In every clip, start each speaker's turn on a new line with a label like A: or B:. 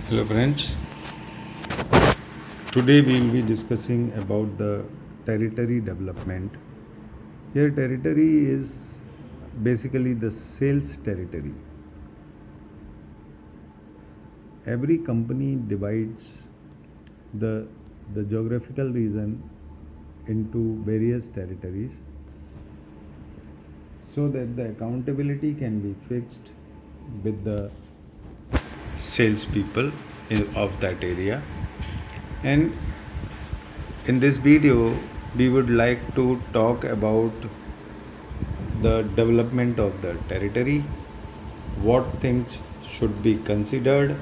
A: Hello friends, today we will be discussing about the territory development. Here territory is basically the sales territory. Every company divides the, the geographical region into various territories so that the accountability can be fixed with the salespeople of that area. And in this video, we would like to talk about the development of the territory, what things should be considered,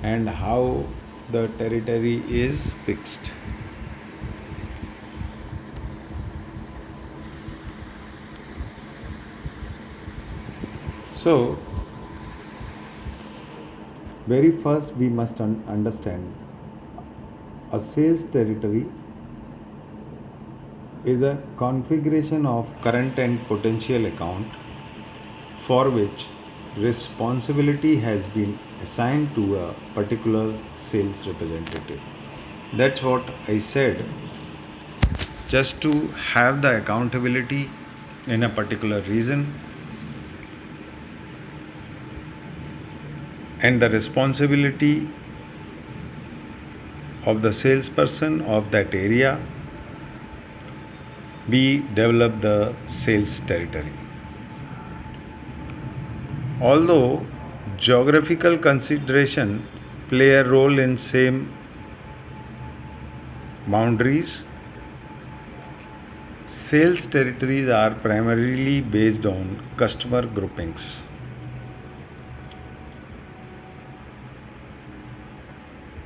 A: and how the territory is fixed. So, very first, we must understand a sales territory is a configuration of current and potential account for which responsibility has been assigned to a particular sales representative. That's what I said. Just to have the accountability in a particular region and the responsibility of the salesperson of that area, we develop the sales territory. Although geographical consideration play a role in same boundaries, sales territories are primarily based on customer groupings.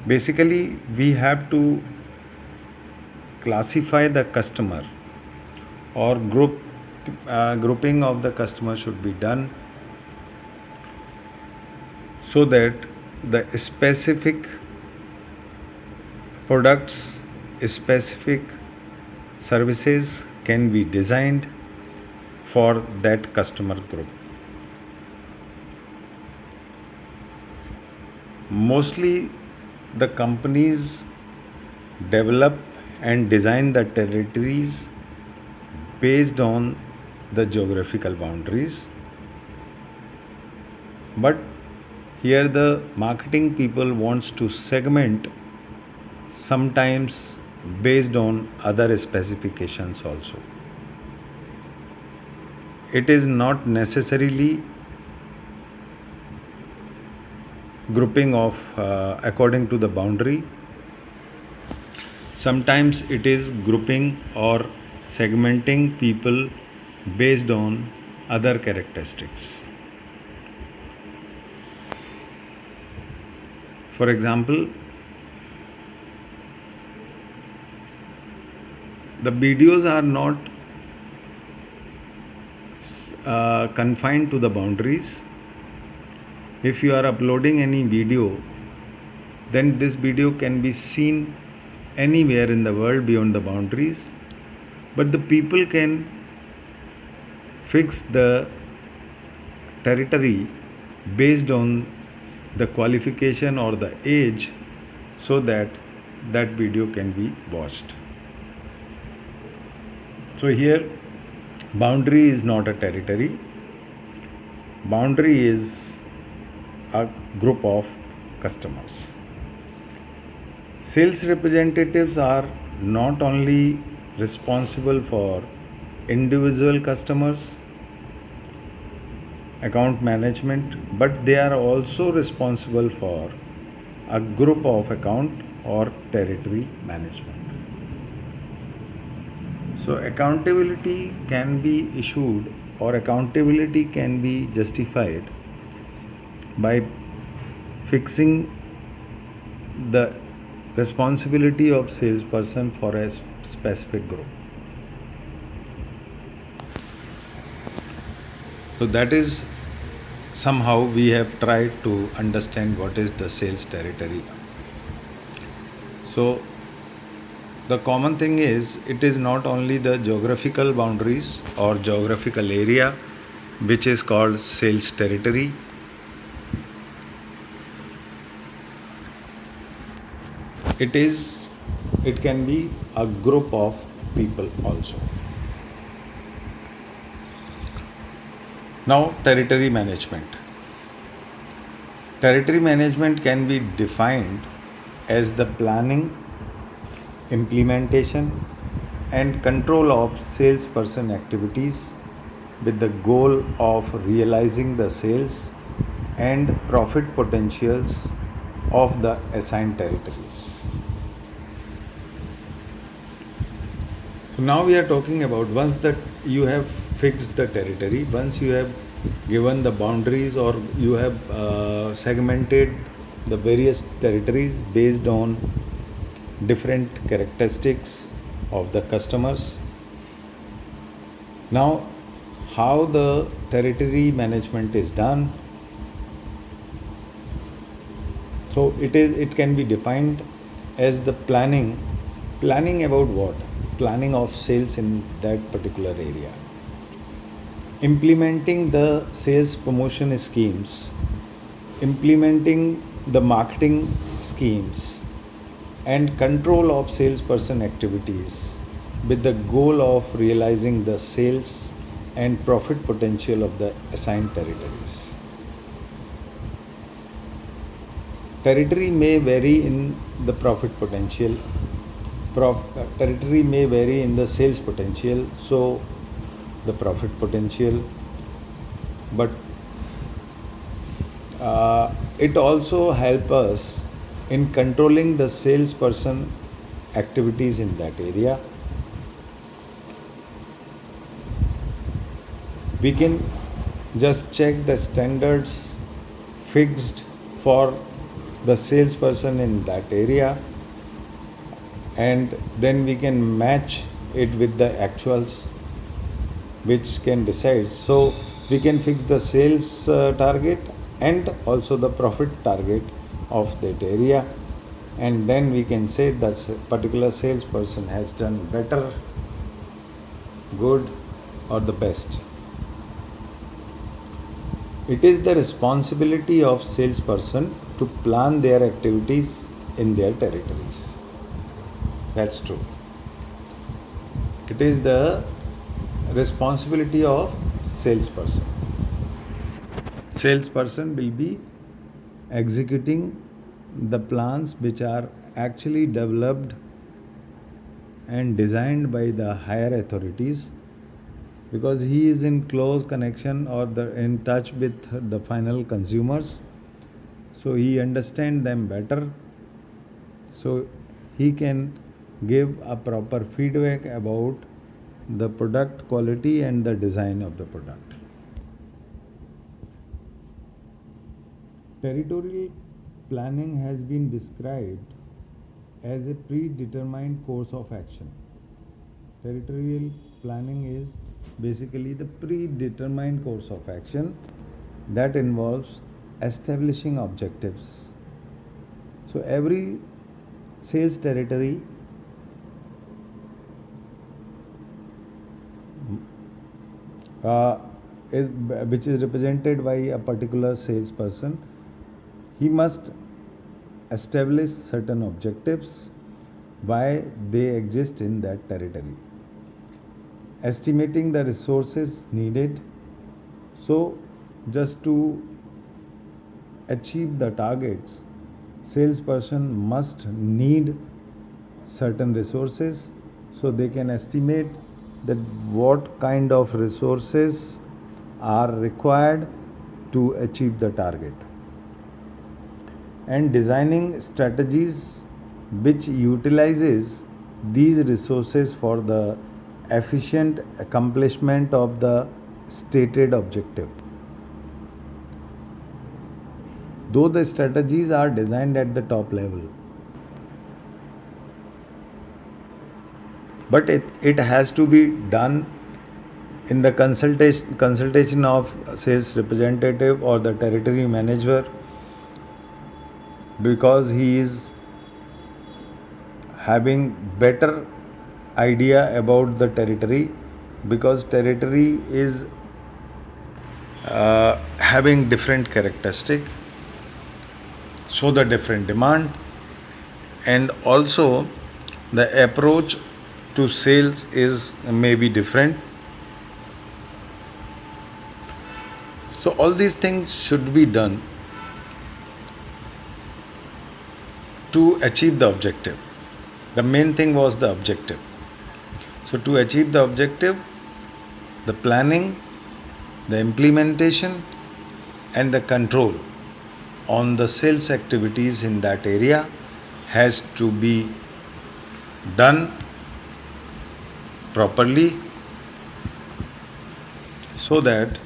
A: Basically, we have to classify the customer or grouping of the customer should be done so that the specific products, specific services can be designed for that customer group. Mostly the companies develop and design the territories based on the geographical boundaries, but here the marketing people wants to segment sometimes based on other specifications also. It is not necessarily grouping of according to the boundary. Sometimes it is grouping or segmenting people based on other characteristics. For example, the videos are not confined to the boundaries. If you are uploading any video, then this video can be seen anywhere in the world beyond the boundaries, but the people can fix the territory based on the qualification or the age so that that video can be watched. So here boundary is not a territory. Boundary is a group of customers. Sales representatives are not only responsible for individual customers, account management, but they are also responsible for a group of account or territory management. So accountability can be issued or accountability can be justified by fixing the responsibility of salesperson for a specific group. So that is somehow we have tried to understand what is the sales territory. So the common thing is it is not only the geographical boundaries or geographical area which is called sales territory. it is, it can be a group of people also. Now, territory management. Territory management can be defined as the planning, implementation, and control of salesperson activities with the goal of realizing the sales and profit potentials of the assigned territories. So now we are talking about, once that you have fixed the territory, once you have given the boundaries, or you have segmented the various territories based on different characteristics of the customers. Now, how the territory management is done? So it can be defined as the planning. Planning about what? Planning of sales in that particular area. Implementing the sales promotion schemes, implementing the marketing schemes, and control of salesperson activities with the goal of realizing the sales and profit potential of the assigned territories. Territory may vary in the profit potential, territory may vary in the sales potential, so the profit potential, but it also help us in controlling the salesperson activities in that area. We can just check the standards fixed for the salesperson in that area, and then we can match it with the actuals, which can decide. So we can fix the sales target and also the profit target of that area, and then we can say that particular salesperson has done better, good, or the best. It is the responsibility of salesperson to plan their activities in their territories. That's true. It is the responsibility of salesperson. Salesperson will be executing the plans which are actually developed and designed by the higher authorities, because he is in close connection or in touch with the final consumers, so he understands them better, so he can give a proper feedback about the product quality and the design of the product. Territorial planning has been described as a predetermined course of action. Territorial planning is basically the predetermined course of action that involves establishing objectives. So every sales territory which is represented by a particular salesperson, he must establish certain objectives, why they exist in that territory, estimating the resources needed. So just to achieve the targets, salesperson must need certain resources, so they can estimate that what kind of resources are required to achieve the target, and designing strategies which utilizes these resources for the efficient accomplishment of the stated objective. Though the strategies are designed at the top level, but it has to be done in the consultation of sales representative or the territory manager, because he is having better idea about the territory, because territory is having different characteristic, so the different demand, and also the approach to sales is maybe different. So all these things should be done to achieve the objective. The main thing was the objective. So to achieve the objective, the planning, the implementation, and the control on the sales activities in that area has to be done properly so that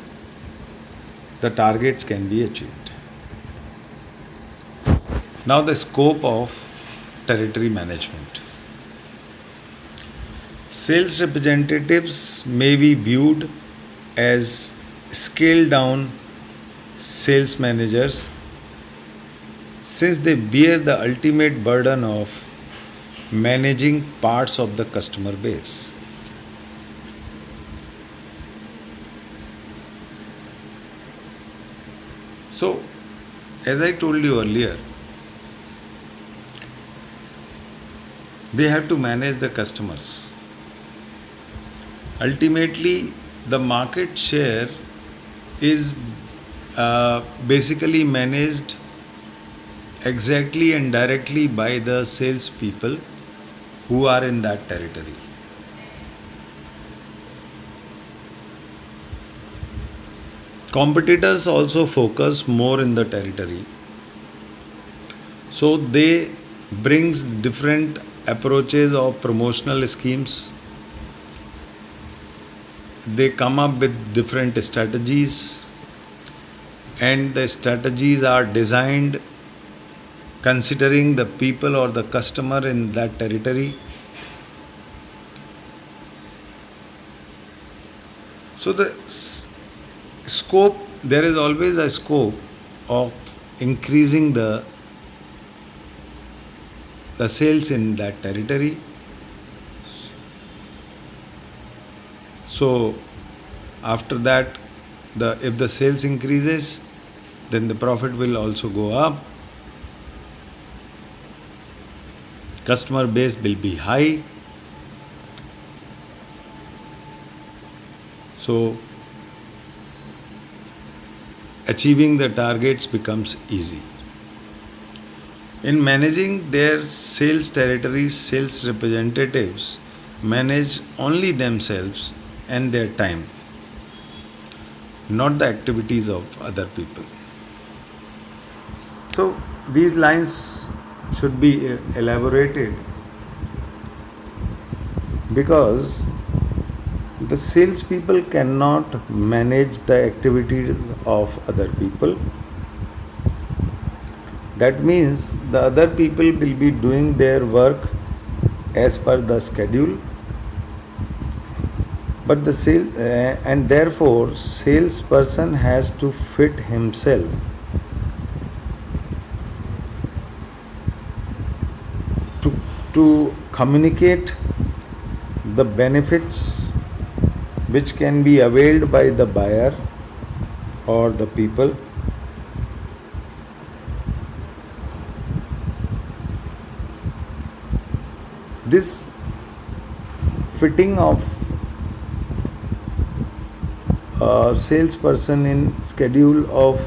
A: the targets can be achieved. Now, the scope of territory management. Sales representatives may be viewed as scaled down sales managers since they bear the ultimate burden of managing parts of the customer base. So, as I told you earlier, they have to manage the customers. Ultimately, the market share is basically managed exactly and directly by the salespeople who are in that territory. Competitors also focus more in the territory, so they brings different approaches of promotional schemes. They come up with different strategies, and the strategies are designed considering the people or the customer in that territory. So the scope, there is always a scope of increasing the sales in that territory. So after that, if the sales increases, then the profit will also go up. Customer base will be high. So achieving the targets becomes easy. In managing their sales territories, sales representatives manage only themselves and their time, not the activities of other people. So these lines should be elaborated because the salespeople cannot manage the activities of other people. That means the other people will be doing their work as per the schedule, but the and therefore salesperson has to fit himself to communicate the benefits which can be availed by the buyer or the people. This fitting of a salesperson in schedule of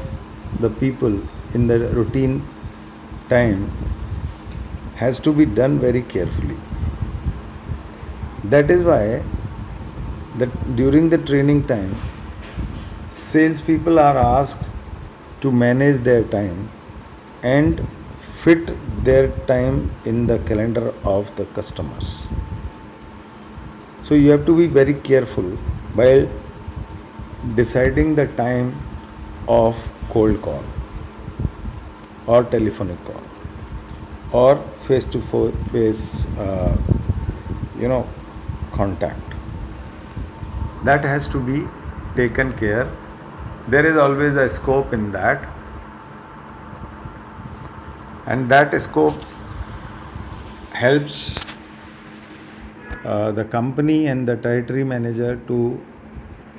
A: the people in the routine time has to be done very carefully. That is why during the training time, salespeople are asked to manage their time and fit their time in the calendar of the customers. So you have to be very careful while deciding the time of cold call or telephonic call or face to face contact. That has to be taken care. There is always a scope in that, and that scope helps the company and the territory manager to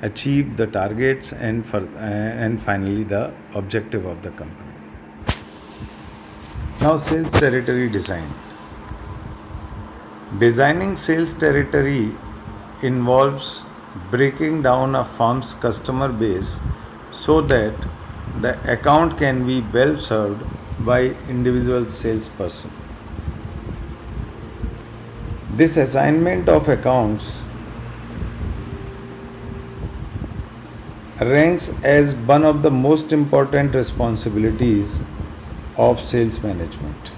A: achieve the targets and finally the objective of the company. Now, sales territory design. Designing sales territory involves breaking down a firm's customer base so that the account can be well served by individual salesperson. This assignment of accounts ranks as one of the most important responsibilities of sales management.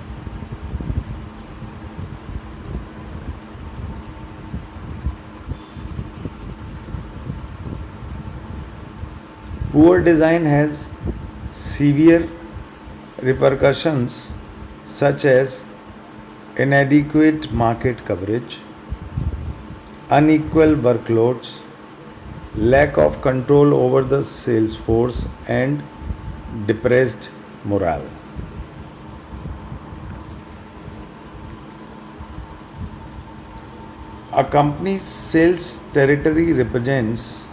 A: Poor design has severe repercussions such as inadequate market coverage, unequal workloads, lack of control over the sales force, and depressed morale. A company's sales territory represents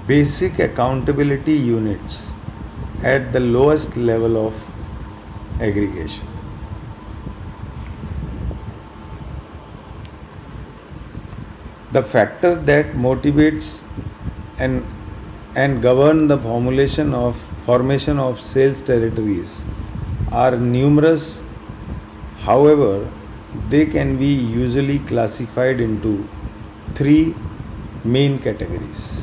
A: basic accountability units at the lowest level of aggregation. The factors that motivates and, and govern the formation of sales territories are numerous. However, they can be usually classified into three main categories.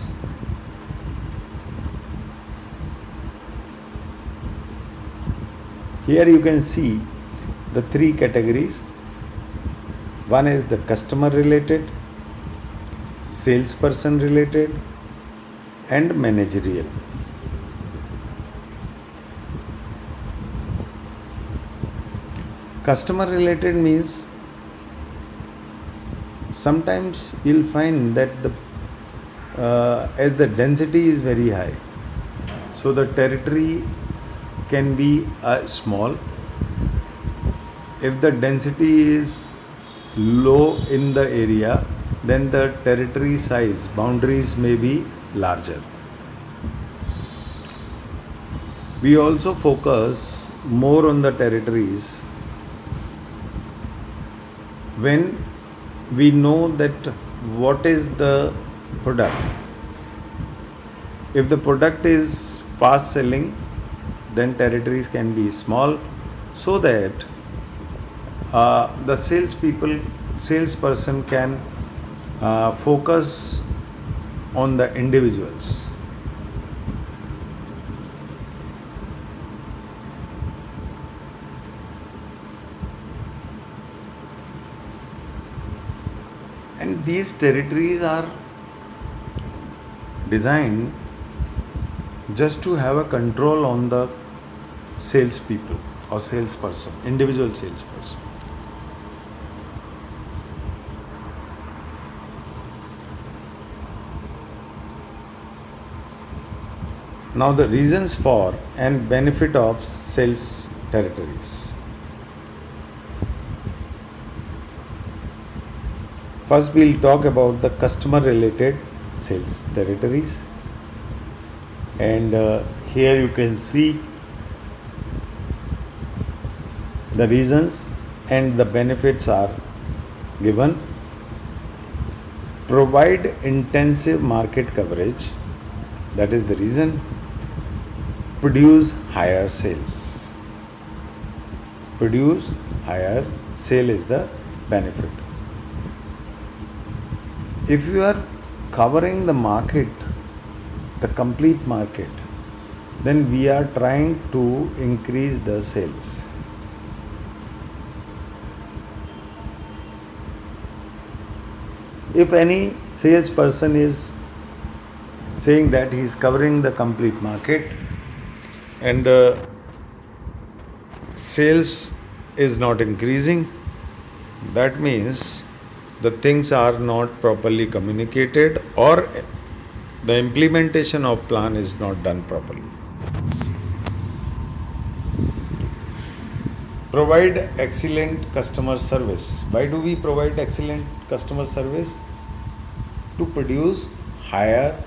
A: Here you can see the three categories. One is the customer related, salesperson related, and managerial. Customer related means sometimes you'll find that as the density is very high, so the territory can be small. If the density is low in the area, then the territory size boundaries may be larger. We also focus more on the territories when we know that what is the product. If the product is fast selling, then territories can be small, so that the salesperson can focus on the individuals. And these territories are designed just to have a control on the salespeople or salesperson, individual salesperson. Now, the reasons for and benefit of sales territories. First, we'll talk about the customer related sales territories. And here you can see the reasons and the benefits are given. Provide intensive market coverage, that is the reason. Produce higher sales. Produce higher sale is the benefit. If you are covering the market, the complete market, then we are trying to increase the sales. If any salesperson is saying that he is covering the complete market and the sales is not increasing, that means the things are not properly communicated or the implementation of plan is not done properly. Provide excellent customer service. Why do we provide excellent customer service? To produce higher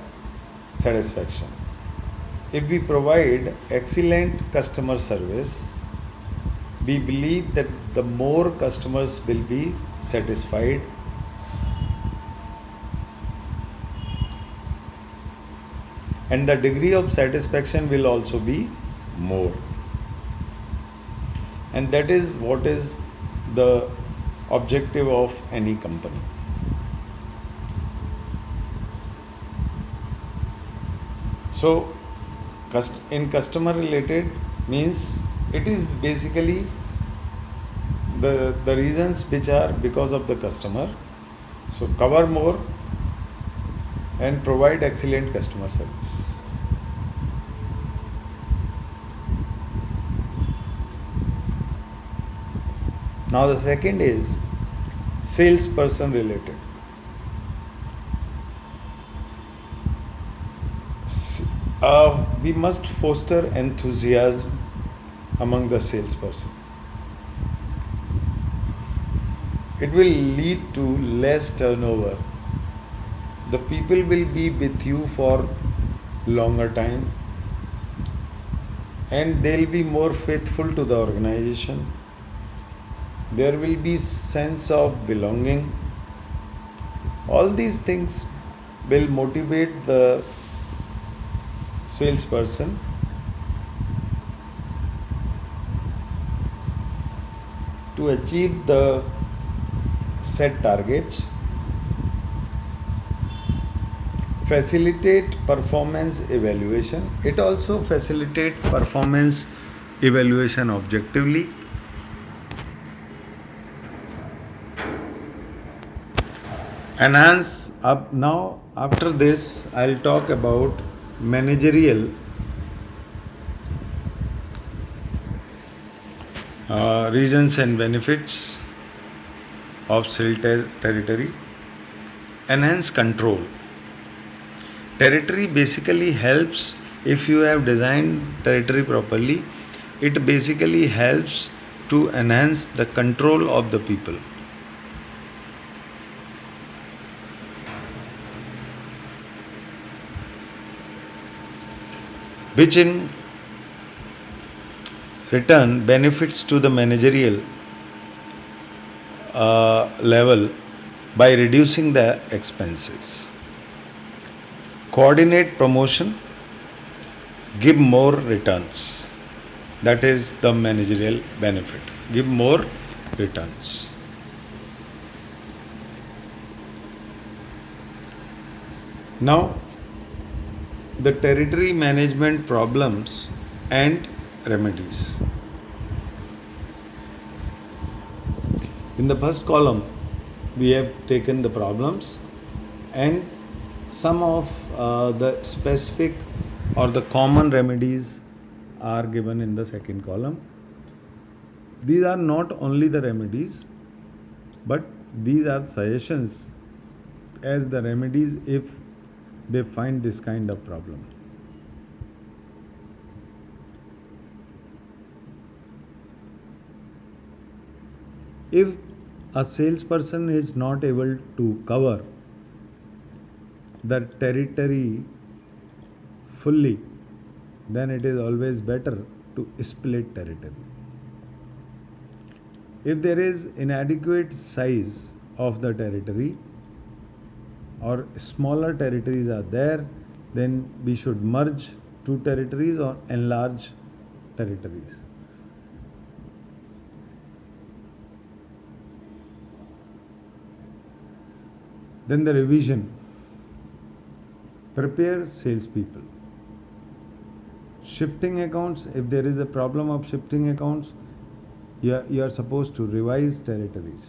A: satisfaction. If we provide excellent customer service, we believe that the more customers will be satisfied, and the degree of satisfaction will also be more. And that is what is the objective of any company. So, in customer related means it is basically the reasons which are because of the customer. So, cover more and provide excellent customer service. Now, the second is salesperson related. We must foster enthusiasm among the salesperson. It will lead to less turnover. The people will be with you for longer time and they'll be more faithful to the organization. There will be sense of belonging. All these things will motivate the salesperson to achieve the set targets. Facilitate performance evaluation. It also facilitates performance evaluation objectively. Enhance up. Now after this I'll talk about managerial reasons and benefits of sales territory. Enhance control. Territory basically helps, if you have designed territory properly, it basically helps to enhance the control of the people. Which in return benefits to the managerial level by reducing the expenses. Coordinate promotion, give more returns. That is the managerial benefit. Give more returns. Now, the territory management problems and remedies. In the first column, we have taken the problems and some of the specific or the common remedies are given in the second column. These are not only the remedies, but these are suggestions as the remedies if they find this kind of problem. If a salesperson is not able to cover the territory fully, then it is always better to split territory. If there is inadequate size of the territory or smaller territories are there, then we should merge two territories or enlarge territories. Then the revision. Prepare salespeople. Shifting accounts, if there is a problem of shifting accounts, you are supposed to revise territories.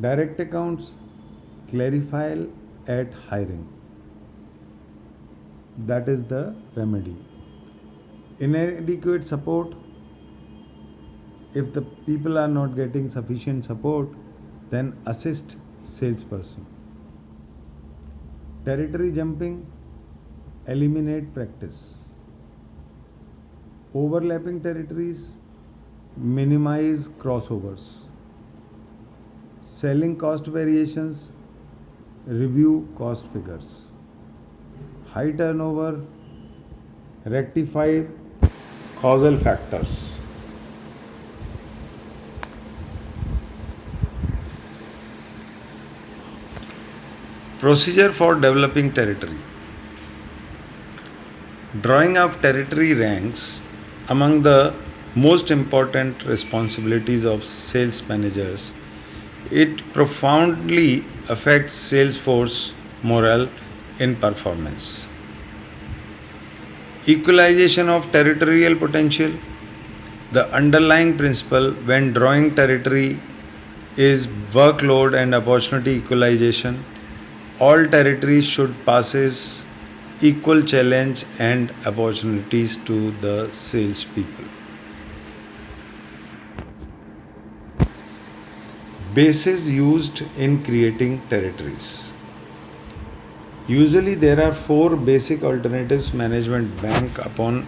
A: Direct accounts, clarify at hiring. That is the remedy. Inadequate support, if the people are not getting sufficient support, then assist salesperson. Territory jumping, eliminate practice. Overlapping territories, minimize crossovers. Selling cost variations, review cost figures. High turnover, rectify causal factors. Procedure for developing territory. Drawing of territory ranks among the most important responsibilities of sales managers. It profoundly affects sales force morale in performance. Equalization of territorial potential. The underlying principle when drawing territory is workload and opportunity equalization. All territories should possess equal challenge and opportunities to the salespeople. Bases used in creating territories. Usually, there are four basic alternatives management bank upon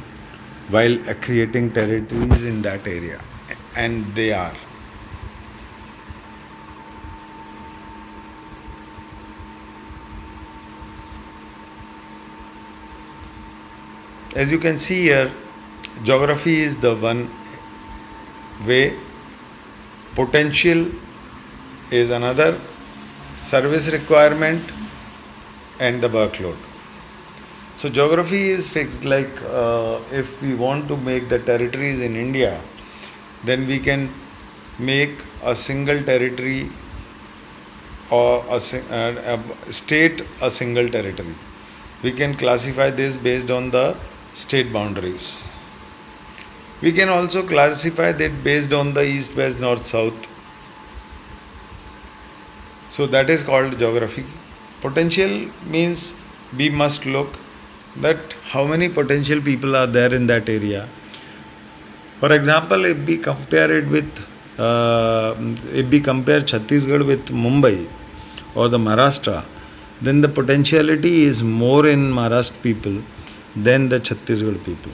A: while creating territories in that area, and they are: as you can see here, geography is the one way, potential is another, service requirement, and the workload. So geography is fixed. Like if we want to make the territories in India, then we can make a single territory or a state a single territory. We can classify this based on the state boundaries. We can also classify that based on the east, west, north, south. So that is called geography. Potential means we must look that how many potential people are there in that area. For example, if we compare Chhattisgarh with Mumbai or the Maharashtra, then the potentiality is more in Maharashtra people than the Chhattisgarh people.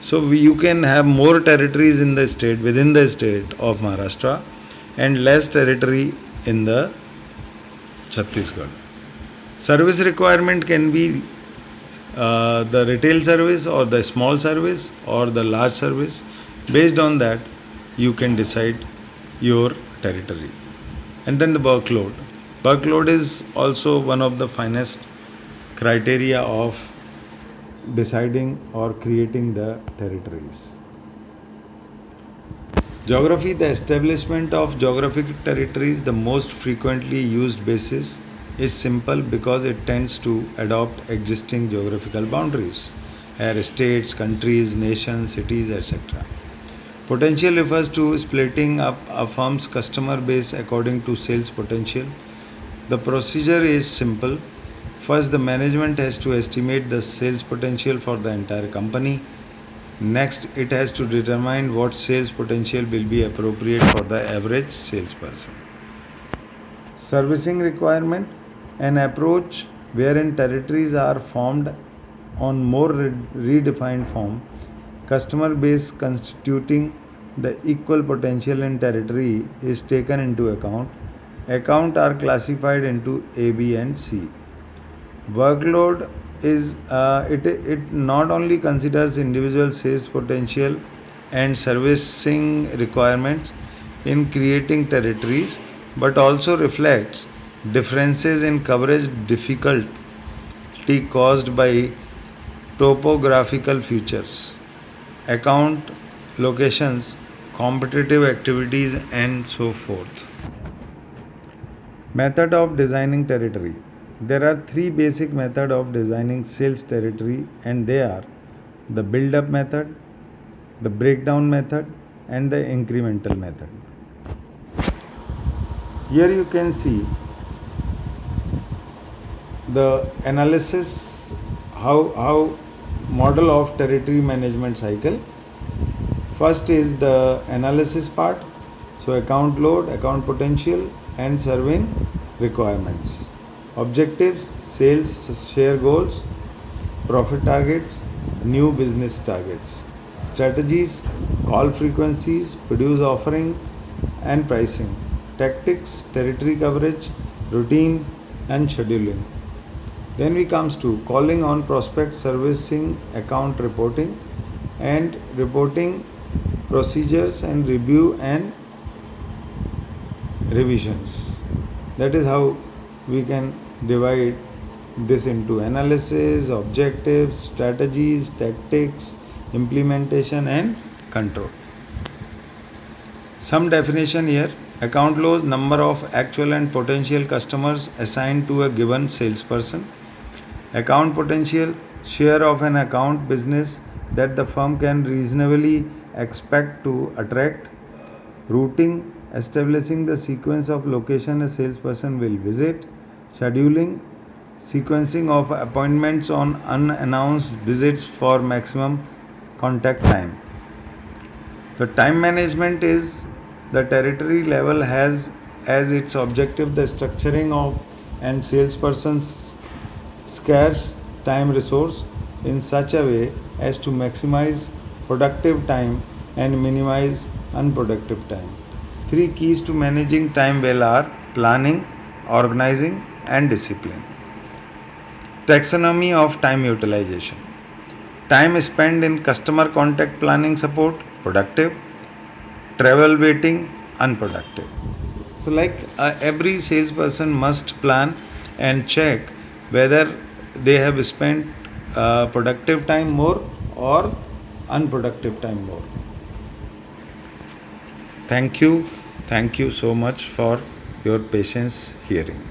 A: So you can have more territories in the state, within the state of Maharashtra, and less territory in the Chhattisgarh. Service requirement can be the retail service or the small service or the large service. Based on that, you can decide your territory. And then the workload. Workload is also one of the finest criteria of deciding or creating the territories. Geography, the establishment of geographic territories, the most frequently used basis is simple because it tends to adopt existing geographical boundaries, states, countries, nations, cities, etc. Potential refers to splitting up a firm's customer base according to sales potential. The procedure is simple. First, the management has to estimate the sales potential for the entire company. Next, it has to determine what sales potential will be appropriate for the average salesperson. Servicing requirement, an approach wherein territories are formed on more redefined form, customer base constituting the equal potential in territory is taken into account. Accounts are classified into A, B, and C. Workload is it not only considers individual sales potential and servicing requirements in creating territories, but also reflects differences in coverage difficulty caused by topographical features, account locations, competitive activities, and so forth. Method of designing territory. There are three basic methods of designing sales territory, and they are the build-up method, the breakdown method, and the incremental method. Here you can see the analysis, how model of territory management cycle. First is the analysis part, so account load, account potential, and serving requirements. Objectives, sales share goals, profit targets, new business targets. Strategies, call frequencies, produce offering, and pricing. Tactics, territory coverage, routine, and scheduling. Then we comes to calling on prospects, servicing, account reporting, and reporting procedures and review and revisions. That is how we can divide this into analysis, objectives, strategies, tactics, implementation, and control. Some definition here: account load, number of actual and potential customers assigned to a given salesperson. Account potential, share of an account business that the firm can reasonably expect to attract. Routing, establishing the sequence of location a salesperson will visit. Scheduling, sequencing of appointments on unannounced visits for maximum contact time. The time management is the territory level has as its objective the structuring of and salesperson's scarce time resource in such a way as to maximize productive time and minimize unproductive time. Three keys to managing time well are planning, organizing, and discipline. Taxonomy of time utilization. Time spent in customer contact planning support, productive. Travel waiting, unproductive. So, every salesperson must plan and check whether they have spent productive time more or unproductive time more. Thank you so much for your patience hearing.